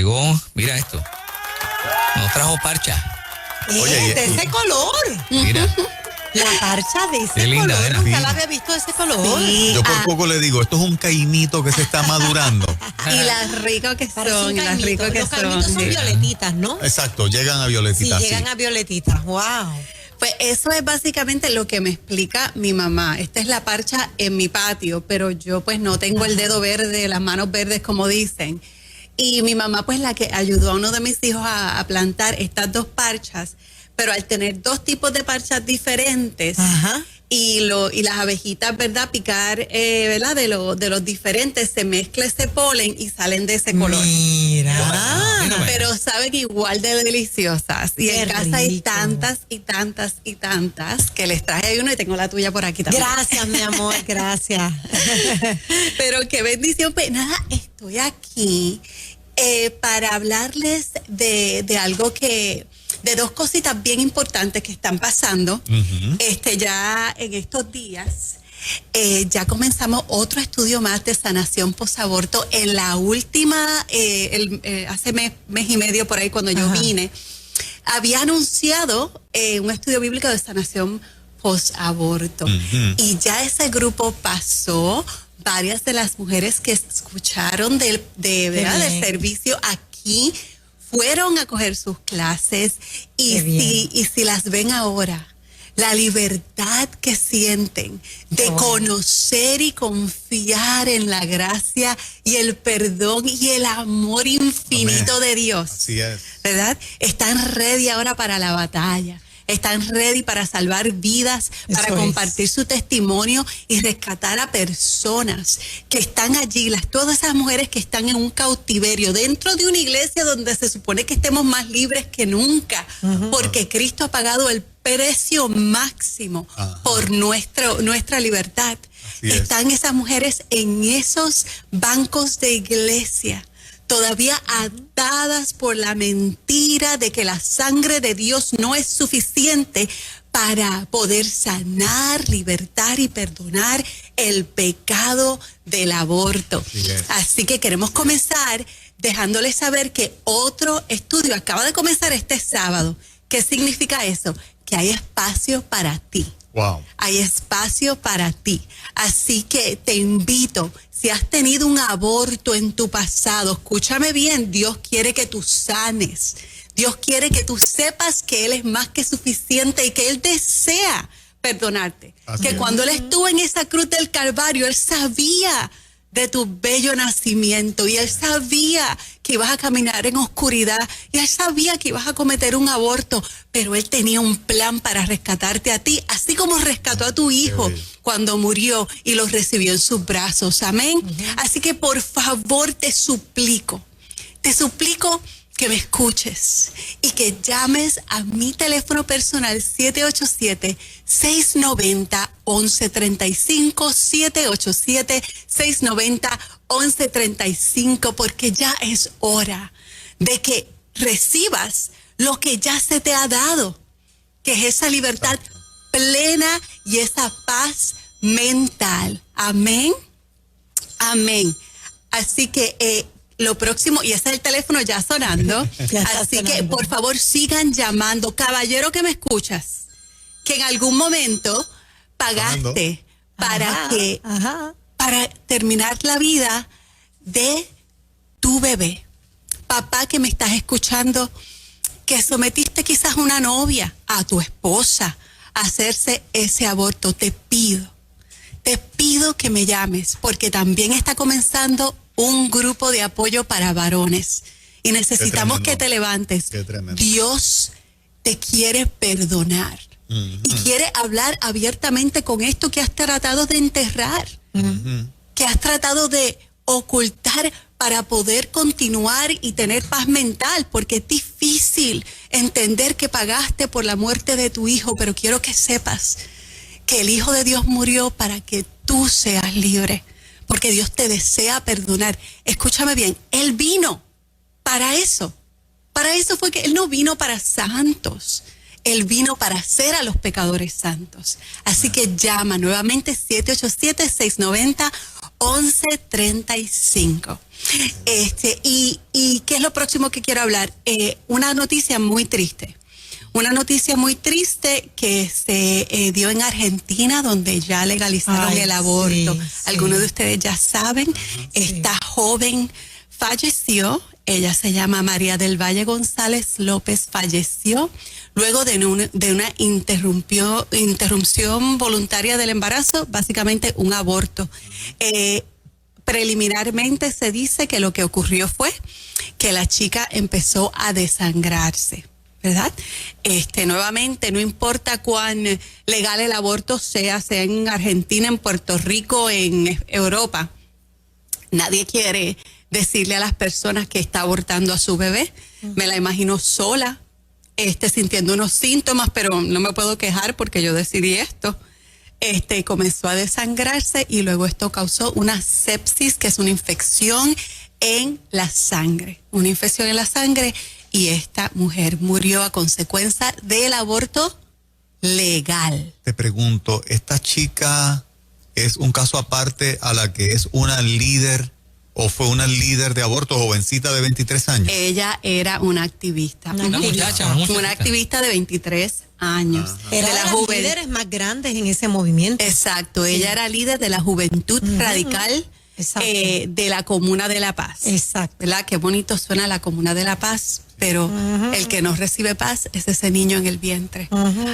llegó, mira esto. Nos trajo parcha. Oye, de ese color. Mira. La parcha de ese Qué linda, color. ¿verdad? Nunca Sí. la había visto de ese color. Sí. Yo por poco le digo, esto es un caimito que se está madurando. Y las ricas que Parece son, un y las caimito. ricas que Los caimitos son son. violetitas, ¿no? Exacto, llegan a Sí, violetita. llegan a violetitas. Wow. Pues eso es básicamente lo que me explica mi mamá. Esta es la parcha en mi patio, pero yo pues no tengo el dedo verde, las manos verdes como dicen. Y mi mamá pues la que ayudó a uno de mis hijos a plantar estas dos parchas, pero al tener dos tipos de parchas diferentes Ajá. y las abejitas, ¿verdad? Picar, ¿verdad? De los diferentes, se mezcla ese polen y salen de ese color. Mira. Mírame. Pero saben igual de deliciosas. Y Qué en casa hay rico. tantas y tantas y tantas que les traje ahí uno y tengo la tuya por aquí también. Gracias, mi amor, gracias. Pero qué bendición. Pues nada, estoy aquí para hablarles de algo de dos cositas bien importantes que están pasando. Ya en estos días. Ya comenzamos otro estudio más de sanación posaborto. En la última, hace mes y medio por ahí cuando yo vine, había anunciado un estudio bíblico de sanación posaborto. Y ya ese grupo pasó. Varias de las mujeres que escucharon del servicio aquí fueron a coger sus clases y si las ven ahora, la libertad que sienten de conocer y confiar en la gracia y el perdón y el amor infinito de Dios. Así es. ¿Verdad? Están ready ahora para la batalla. Están ready para salvar vidas, para compartir su testimonio y rescatar a personas que están allí, todas esas mujeres que están en un cautiverio dentro de una iglesia donde se supone que estemos más libres que nunca, porque Cristo ha pagado el precio máximo por nuestra libertad. Así es. Están esas mujeres en esos bancos de iglesia, todavía atadas por la mentira de que la sangre de Dios no es suficiente para poder sanar, libertar y perdonar el pecado del aborto. Así que queremos comenzar dejándoles saber que otro estudio acaba de comenzar este sábado. ¿Qué significa eso? Que hay espacio para ti. Wow. Hay espacio para ti. Así que te invito, si has tenido un aborto en tu pasado, escúchame bien, Dios quiere que tú sanes. Dios quiere que tú sepas que Él es más que suficiente y que Él desea perdonarte. Así que es. cuando Él estuvo en esa cruz del Calvario, Él sabía de tu bello nacimiento y Él sabía que ibas a caminar en oscuridad y Él sabía que ibas a cometer un aborto, pero Él tenía un plan para rescatarte a ti, así como rescató a tu hijo cuando murió y lo recibió en sus brazos. Amén. Así que por favor te suplico que me escuches y que llames a mi teléfono personal 787-690-1135, 787-690-1135, porque ya es hora de que recibas lo que ya se te ha dado, que es esa libertad plena y esa paz mental. Amén. Amén. Así que lo próximo, y ese es el teléfono ya sonando, así que por favor sigan llamando. Caballero que me escuchas, que en algún momento pagaste para terminar la vida de tu bebé. Papá que me estás escuchando, que sometiste quizás a una novia, a tu esposa, a hacerse ese aborto, te pido que me llames, porque también está comenzando un grupo de apoyo para varones y necesitamos que te levantes. Dios te quiere perdonar y quiere hablar abiertamente con esto que has tratado de enterrar, que has tratado de ocultar para poder continuar y tener paz mental, porque es difícil entender que pagaste por la muerte de tu hijo, pero quiero que sepas que el Hijo de Dios murió para que tú seas libre, porque Dios te desea perdonar. Escúchame bien, Él vino para eso. Para eso fue que Él no vino para santos. Él vino para hacer a los pecadores santos. Así que llama nuevamente 787-690-1135. 11:35. ¿Y qué es lo próximo que quiero hablar? Una noticia muy triste. Una noticia muy triste que se dio en Argentina, donde ya legalizaron el aborto. Sí. Algunos de ustedes ya saben, esta joven falleció. Ella se llama María del Valle González López, falleció luego de una interrupción voluntaria del embarazo, básicamente un aborto. Preliminarmente se dice que lo que ocurrió fue que la chica empezó a desangrarse, ¿verdad? Nuevamente, no importa cuán legal el aborto sea en Argentina, en Puerto Rico, en Europa, nadie quiere decirle a las personas que está abortando a su bebé. Me la imagino sola, sintiendo unos síntomas, pero no me puedo quejar porque yo decidí esto. Comenzó a desangrarse y luego esto causó una sepsis, que es una infección en la sangre. Una infección en la sangre, y esta mujer murió a consecuencia del aborto legal. Te pregunto, ¿esta chica es un caso aparte a la que es una líder o fue una líder de aborto, jovencita de 23 años? Ella era una activista. Una muchacha. Una activista de 23 años. Era de las líderes más grandes en ese movimiento. Exacto, ella era líder de la Juventud Radical de la Comuna de La Paz. Exacto. ¿Verdad? Qué bonito suena la Comuna de La Paz, pero el que no recibe paz es ese niño en el vientre.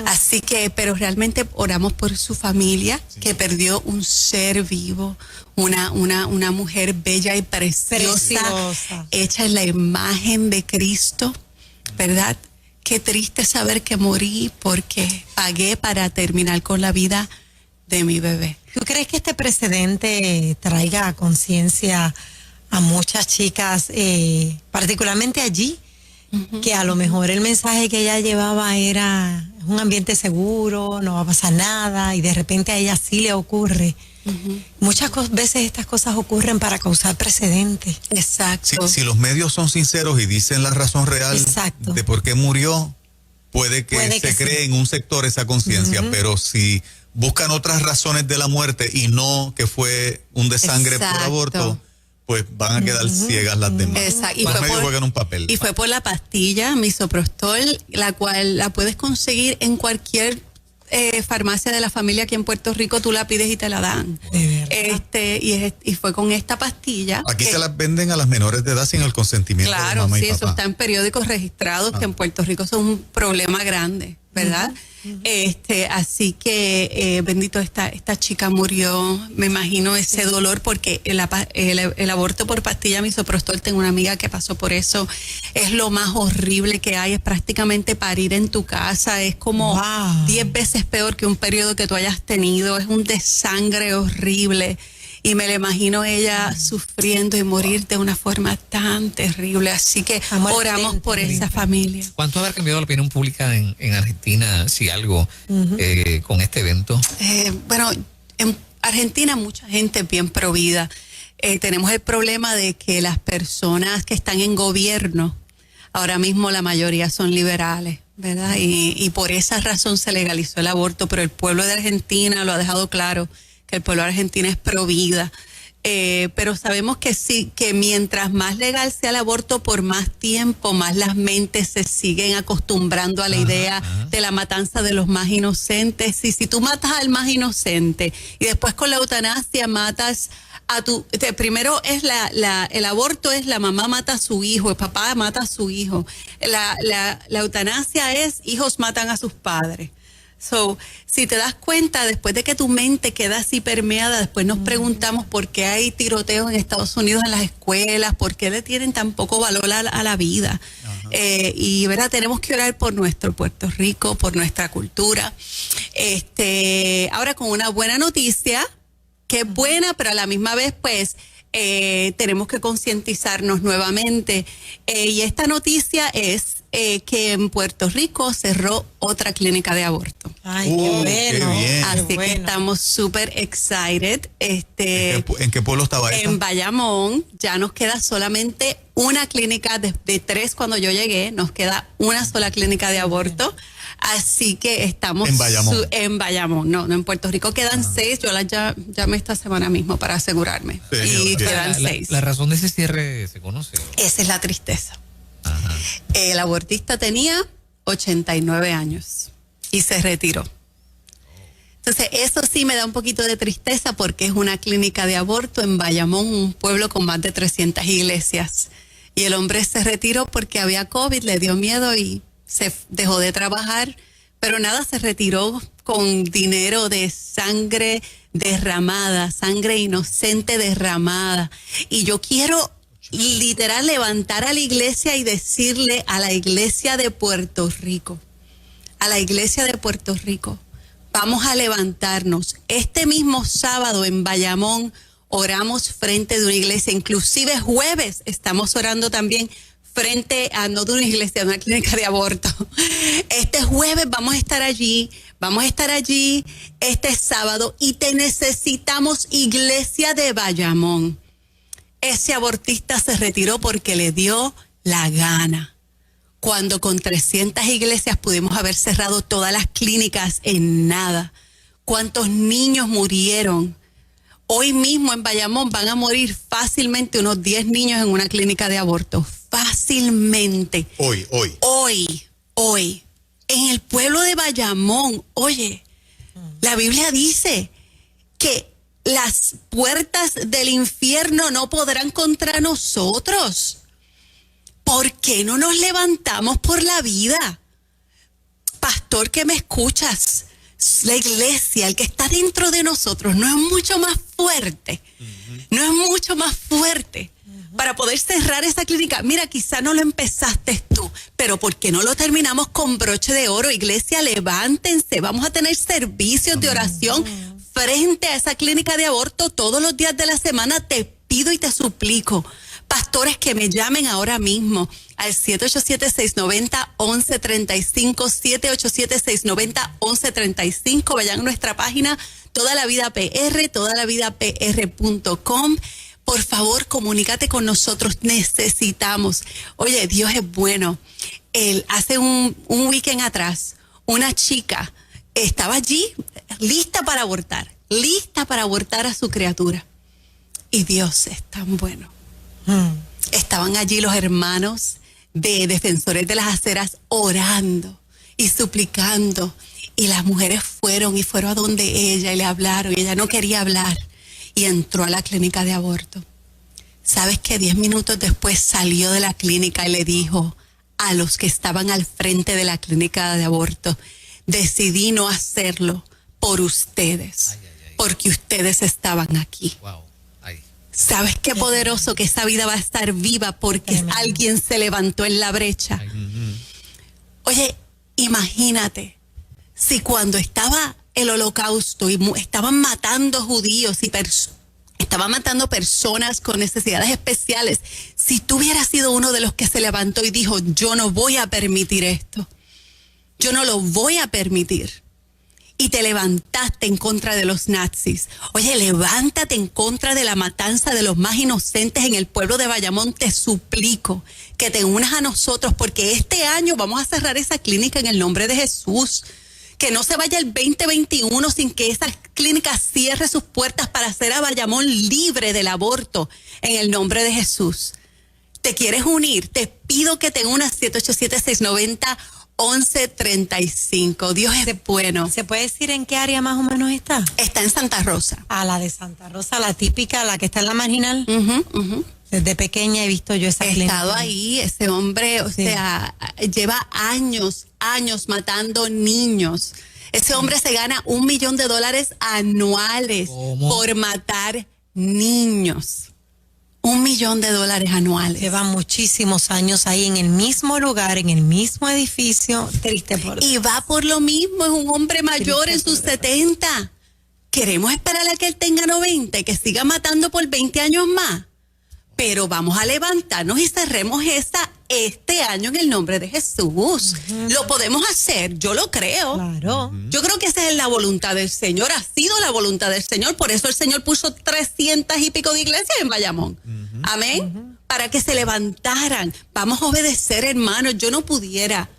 Así que, pero realmente oramos por su familia, que perdió un ser vivo, una mujer bella y preciosa, hecha en la imagen de Cristo, ¿verdad? Qué triste saber que morí porque pagué para terminar con la vida de mi bebé. ¿Tú crees que este precedente traiga a conciencia a muchas chicas, particularmente allí, que a lo mejor el mensaje que ella llevaba era un ambiente seguro, no va a pasar nada, y de repente a ella sí le ocurre? Muchas veces estas cosas ocurren para causar precedentes. Exacto. Si los medios son sinceros y dicen la razón real de por qué murió, puede que se cree en un sector esa conciencia, pero si buscan otras razones de la muerte y no que fue un desangre por aborto, pues van a quedar ciegas las demás. Exacto. Los medios juegan un papel. Y fue por la pastilla misoprostol, la cual la puedes conseguir en cualquier farmacia de la familia aquí en Puerto Rico. Tú la pides y te la dan. Y fue con esta pastilla. Aquí se las venden a las menores de edad sin el consentimiento de mamá y papá. Eso está en periódicos registrados, que en Puerto Rico son un problema grande, ¿verdad? Así que bendito, esta chica murió. Me imagino ese dolor, porque el aborto por pastilla misoprostol, tengo una amiga que pasó por eso. Es lo más horrible que hay, es prácticamente parir en tu casa, es como 10 veces peor que un periodo que tú hayas tenido, es un desangre horrible. Y me la imagino ella sufriendo y morir de una forma tan terrible. Así que oramos por esa familia. ¿Cuánto habrá cambiado la opinión pública en Argentina, si algo, con este evento? Bueno, en Argentina mucha gente es bien provida. Tenemos el problema de que las personas que están en gobierno, ahora mismo la mayoría son liberales, ¿verdad? Y por esa razón se legalizó el aborto, pero el pueblo de Argentina lo ha dejado claro, que el pueblo argentino es pro vida. Pero sabemos que sí, que mientras más legal sea el aborto por más tiempo, más las mentes se siguen acostumbrando a la idea de la matanza de los más inocentes. Y si tú matas al más inocente y después con la eutanasia matas a primero es el aborto es la mamá mata a su hijo, el papá mata a su hijo. La eutanasia es hijos matan a sus padres. So, si te das cuenta, después de que tu mente queda así permeada, después nos preguntamos por qué hay tiroteos en Estados Unidos en las escuelas, por qué le tienen tan poco valor a la vida. Y verdad, tenemos que orar por nuestro Puerto Rico, por nuestra cultura. Ahora con una buena noticia, que es buena, pero a la misma vez, pues, tenemos que concientizarnos nuevamente. Y esta noticia es que en Puerto Rico cerró otra clínica de aborto. Ay, qué bueno. Qué bien. Así que estamos súper excited. ¿En qué pueblo estaba esta? En Bayamón. Ya nos queda solamente una clínica de 3 cuando yo llegué. Nos queda una sola clínica de aborto. Así que estamos en Bayamón. En Bayamón, no en Puerto Rico. Quedan 6. Yo las llamé esta semana mismo para asegurarme. Sí, y quedan 6. La razón de ese cierre se conoce. Esa es la tristeza. Ajá. El abortista tenía 89 años y se retiró. Entonces, eso sí me da un poquito de tristeza porque es una clínica de aborto en Bayamón, un pueblo con más de 300 iglesias. Y el hombre se retiró porque había COVID, le dio miedo y se dejó de trabajar. Pero nada, se retiró con dinero de sangre derramada, sangre inocente derramada. Y yo quiero literal levantar a la iglesia y decirle a la iglesia de Puerto Rico, vamos a levantarnos. Este mismo sábado en Bayamón oramos frente de una iglesia, inclusive jueves estamos orando también frente a, no de una iglesia, de una clínica de aborto. Este jueves vamos a estar allí este sábado y te necesitamos, iglesia de Bayamón. Ese abortista se retiró porque le dio la gana. Cuando con 300 iglesias pudimos haber cerrado todas las clínicas en nada. ¿Cuántos niños murieron? Hoy mismo en Bayamón van a morir fácilmente unos 10 niños en una clínica de aborto. Fácilmente. Hoy. En el pueblo de Bayamón, oye, la Biblia dice que las puertas del infierno no podrán contra nosotros. ¿Por qué no nos levantamos por la vida? Pastor, que me escuchas, la iglesia, el que está dentro de nosotros, no es mucho más fuerte, para poder cerrar esa clínica. Mira, quizá no lo empezaste tú, pero ¿por qué no lo terminamos con broche de oro? Iglesia, levántense, vamos a tener servicios de oración frente a esa clínica de aborto todos los días de la semana. Te pido y te suplico, pastores, que me llamen ahora mismo al 787-690-1135, 787-690-1135. Vayan a nuestra página Toda la Vida PR, todalavidapr.com. Por favor, comunícate con nosotros, necesitamos. Oye, Dios es bueno. Hace un weekend atrás, una chica estaba allí lista para abortar a su criatura. Y Dios es tan bueno. Estaban allí los hermanos de Defensores de las Aceras orando y suplicando. Y las mujeres fueron a donde ella y le hablaron. Y ella no quería hablar. Y entró a la clínica de aborto. ¿Sabes qué? 10 minutos después salió de la clínica y le dijo a los que estaban al frente de la clínica de aborto: decidí no hacerlo por ustedes, porque ustedes estaban aquí. Wow. ¿Sabes qué poderoso que esa vida va a estar viva porque alguien se levantó en la brecha? Oye, imagínate si cuando estaba el holocausto y estaban matando judíos y estaban matando personas con necesidades especiales, si tú hubieras sido uno de los que se levantó y dijo: yo no voy a permitir esto, yo no lo voy a permitir, y te levantaste en contra de los nazis. Oye, levántate en contra de la matanza de los más inocentes en el pueblo de Bayamón. Te suplico que te unas a nosotros, porque este año vamos a cerrar esa clínica en el nombre de Jesús. Que no se vaya el 2021 sin que esa clínica cierre sus puertas para hacer a Bayamón libre del aborto en el nombre de Jesús. ¿Te quieres unir? Te pido que te unas. 787-690-1135. Dios es bueno. ¿Se puede decir en qué área más o menos está? Está en Santa Rosa. A la de Santa Rosa, la típica, la que está en la marginal. Desde pequeña he visto yo esa clínica. He estado ahí, ese hombre, o sea, lleva años matando niños. Ese hombre se gana $1 millón anuales por matar niños. $1 millón anuales. Lleva muchísimos años ahí en el mismo lugar, en el mismo edificio. Triste por Y va por lo mismo, es un hombre mayor en sus 70. Queremos esperar a que él tenga 90 y que siga matando por 20 años más. Pero vamos a levantarnos y cerremos este año en el nombre de Jesús. Lo podemos hacer, yo lo creo. Claro. Yo creo que esa es la voluntad del Señor, ha sido la voluntad del Señor, por eso el Señor puso 300 y pico de iglesias en Bayamón. Amén. Para que se levantaran. Vamos a obedecer, hermanos. Yo no pudiera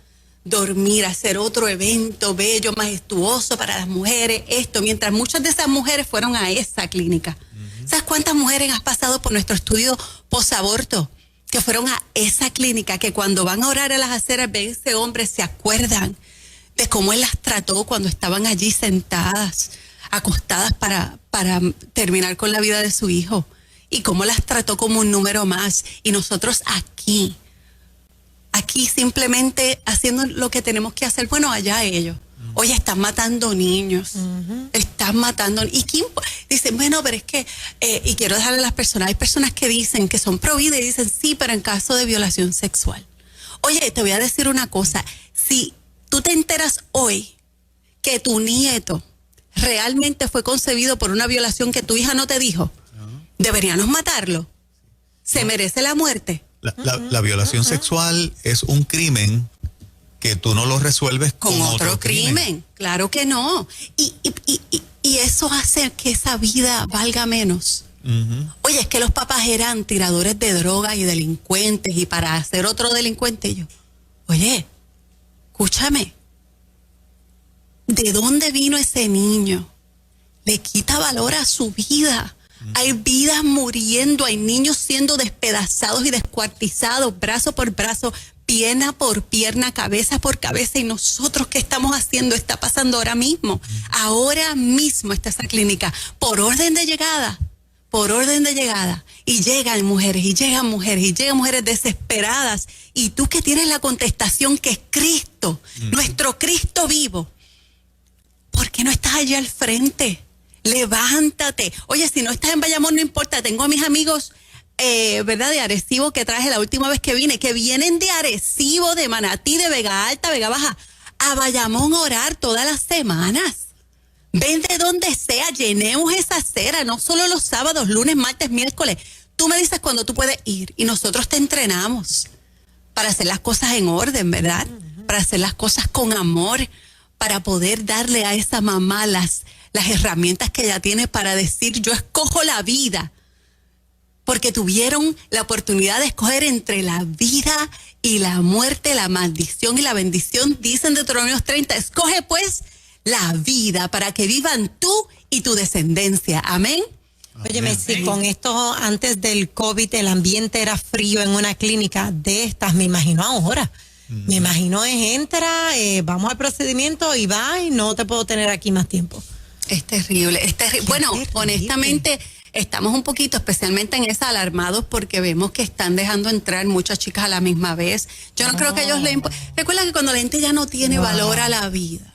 dormir, hacer otro evento bello, majestuoso para las mujeres, mientras muchas de esas mujeres fueron a esa clínica. ¿Sabes cuántas mujeres has pasado por nuestro estudio posaborto? Que fueron a esa clínica, que cuando van a orar a las aceras ven ese hombre, se acuerdan de cómo él las trató cuando estaban allí sentadas, acostadas para terminar con la vida de su hijo, y cómo las trató como un número más. Y nosotros aquí simplemente haciendo lo que tenemos que hacer. Bueno, allá ellos. Oye, están matando niños. Están matando. ¿Y quién? Dicen, bueno, pero es que, y quiero dejarle a las personas, hay personas que dicen que son pro vida y dicen, sí, pero en caso de violación sexual. Oye, te voy a decir una cosa. Si tú te enteras hoy que tu nieto realmente fue concebido por una violación que tu hija no te dijo, deberíamos matarlo. Se merece la muerte. La violación sexual es un crimen que tú no lo resuelves con otro crimen. Claro que no. Y eso hace que esa vida valga menos. Oye, es que los papás eran tiradores de drogas y delincuentes, y para hacer otro delincuente oye, escúchame, ¿de dónde vino ese niño? Le quita valor a su vida. Hay vidas muriendo, hay niños siendo despedazados y descuartizados, brazo por brazo, pierna por pierna, cabeza por cabeza. Y nosotros, ¿qué estamos haciendo? Está pasando ahora mismo. Ahora mismo está esa clínica por orden de llegada. Y llegan mujeres, y llegan mujeres desesperadas. Y tú que tienes la contestación, que es Cristo, nuestro Cristo vivo, ¿por qué no estás allá al frente? Levántate. Oye, si no estás en Bayamón, no importa. Tengo a mis amigos, ¿verdad? De Arecibo, que traje la última vez que vine, que vienen de Arecibo, de Manatí, de Vega Alta, Vega Baja, a Bayamón a orar todas las semanas. Ven de donde sea, llenemos esa acera, no solo los sábados, lunes, martes, miércoles. Tú me dices cuando tú puedes ir y nosotros te entrenamos para hacer las cosas en orden, ¿verdad? Para hacer las cosas con amor, para poder darle a esa mamá las herramientas que ella tiene para decir, yo escojo la vida, porque tuvieron la oportunidad de escoger entre la vida y la muerte, la maldición y la bendición. Dicen Deuteronomio 30, escoge pues la vida para que vivan tú y tu descendencia. Amén. Óyeme, si con esto antes del COVID el ambiente era frío en una clínica de estas, me imagino ahora. Me imagino entra, vamos al procedimiento y va, y no te puedo tener aquí más tiempo. Es terrible, Bueno, honestamente, estamos un poquito, especialmente en esa, alarmados porque vemos que están dejando entrar muchas chicas a la misma vez. Yo no creo que ellos recuerda que cuando la gente ya no tiene valor a la vida,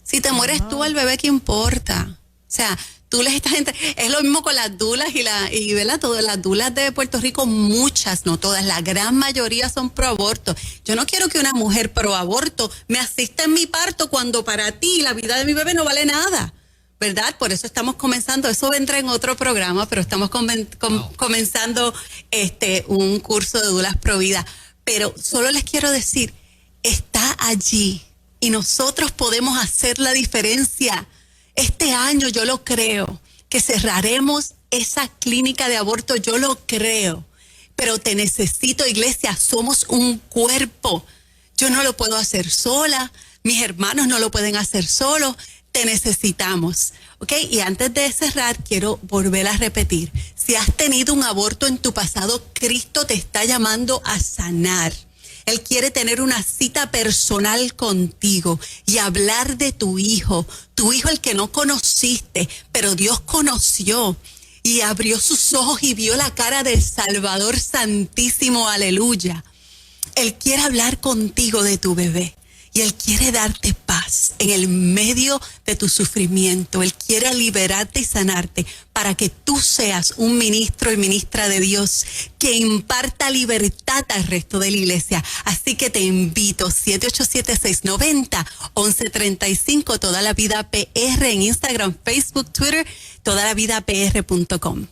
si te mueres tú, al bebé, ¿qué importa? O sea, tú les estás es lo mismo con las dulas y ¿verdad? Todas las dulas de Puerto Rico, muchas, no todas, la gran mayoría son pro aborto. Yo no quiero que una mujer pro aborto me asista en mi parto cuando para ti la vida de mi bebé no vale nada, ¿verdad? Por eso estamos comenzando, eso vendrá en otro programa, pero estamos comenzando un curso de dulas pro vida. Pero solo les quiero decir, está allí y nosotros podemos hacer la diferencia. Este año yo lo creo, que cerraremos esa clínica de aborto, yo lo creo. Pero te necesito, iglesia, somos un cuerpo. Yo no lo puedo hacer sola, mis hermanos no lo pueden hacer solos, te necesitamos. ¿Ok? Y antes de cerrar, quiero volver a repetir. Si has tenido un aborto en tu pasado, Cristo te está llamando a sanar. Él quiere tener una cita personal contigo y hablar de tu hijo el que no conociste, pero Dios conoció y abrió sus ojos y vio la cara del Salvador Santísimo, aleluya. Él quiere hablar contigo de tu bebé y Él quiere darte paz en el medio de tu sufrimiento. Él quiere liberarte y sanarte para que tú seas un ministro y ministra de Dios que imparta libertad al resto de la iglesia. Así que te invito, 787-690-1135, Toda la Vida PR en Instagram, Facebook, Twitter, todalavida.pr.com.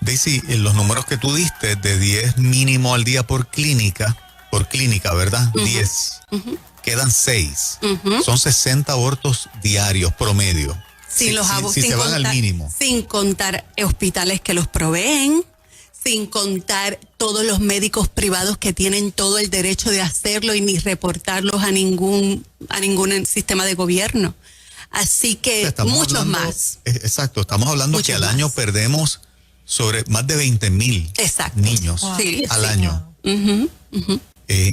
Daisy, en los números que tú diste de 10 mínimo al día por clínica, por clínica, ¿verdad? 10. Quedan 6. Son 60 abortos diarios promedio. Si se van al mínimo. Sin contar hospitales que los proveen, sin contar todos los médicos privados que tienen todo el derecho de hacerlo y ni reportarlos a ningún sistema de gobierno. Así que muchos más. Exacto, estamos hablando que al año perdemos sobre más de 20,000 niños al año.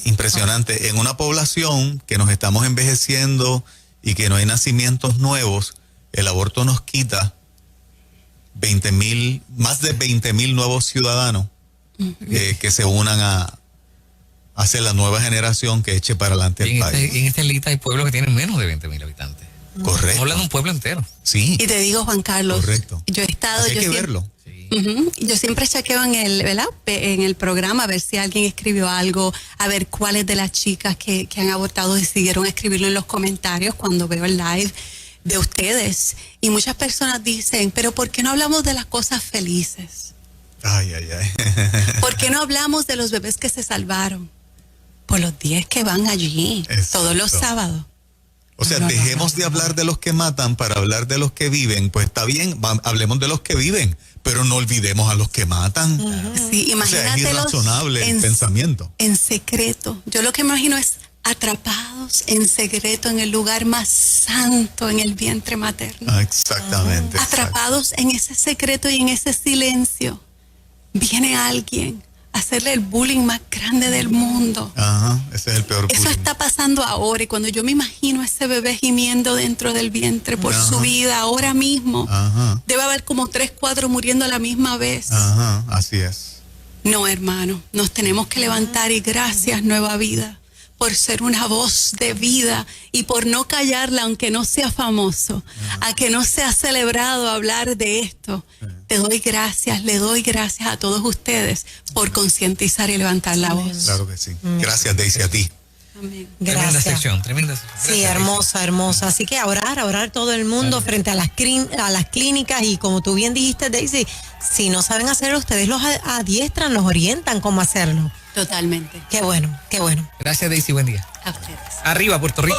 Impresionante. En una población que nos estamos envejeciendo y que no hay nacimientos nuevos, el aborto nos quita 20,000, más de 20,000 nuevos ciudadanos que se unan a ser la nueva generación que eche para adelante el país. En esta lista hay pueblos que tienen menos de 20,000 habitantes. Correcto. Hablan de un pueblo entero. Sí. Y te digo, Juan Carlos, correcto. Yo he estado... Hay que verlo. Yo siempre chequeo en el programa a ver si alguien escribió algo, a ver cuáles de las chicas que han abortado decidieron escribirlo en los comentarios cuando veo el live de ustedes. Y muchas personas dicen, pero ¿por qué no hablamos de las cosas felices? Ay. ¿Por qué no hablamos de los bebés que se salvaron? Por los 10 que van allí, todos los sábados. O sea, dejemos de hablar de los que matan para hablar de los que viven. Pues está bien, hablemos de los que viven, pero no olvidemos a los que matan. Sí, imagínate, o sea, es irrazonable el pensamiento. En secreto. Yo lo que me imagino es atrapados en secreto en el lugar más santo, en el vientre materno. Exactamente. Atrapados en ese secreto y en ese silencio. Viene alguien a hacerle el bullying más grande del mundo. Ese es el peor bullying. Eso está pasando ahora, y cuando yo me imagino a ese bebé gimiendo dentro del vientre por su vida ahora mismo, debe haber como 3, 4 muriendo a la misma vez. Así es. No, hermano, nos tenemos que levantar, y gracias, Nueva Vida, por ser una voz de vida y por no callarla, aunque no sea famoso, a que no sea celebrado hablar de esto. Te doy gracias, le doy gracias a todos ustedes por concientizar y levantar la voz. Claro que sí. Gracias, Daisy, a ti. Amén. Tremenda sección. Sí, hermosa. Así que a orar todo el mundo frente a las clínicas, y como tú bien dijiste, Daisy, si no saben hacerlo, ustedes los adiestran, los orientan cómo hacerlo. Totalmente. Qué bueno. Gracias, Daisy, buen día. A ustedes. Arriba, Puerto Rico.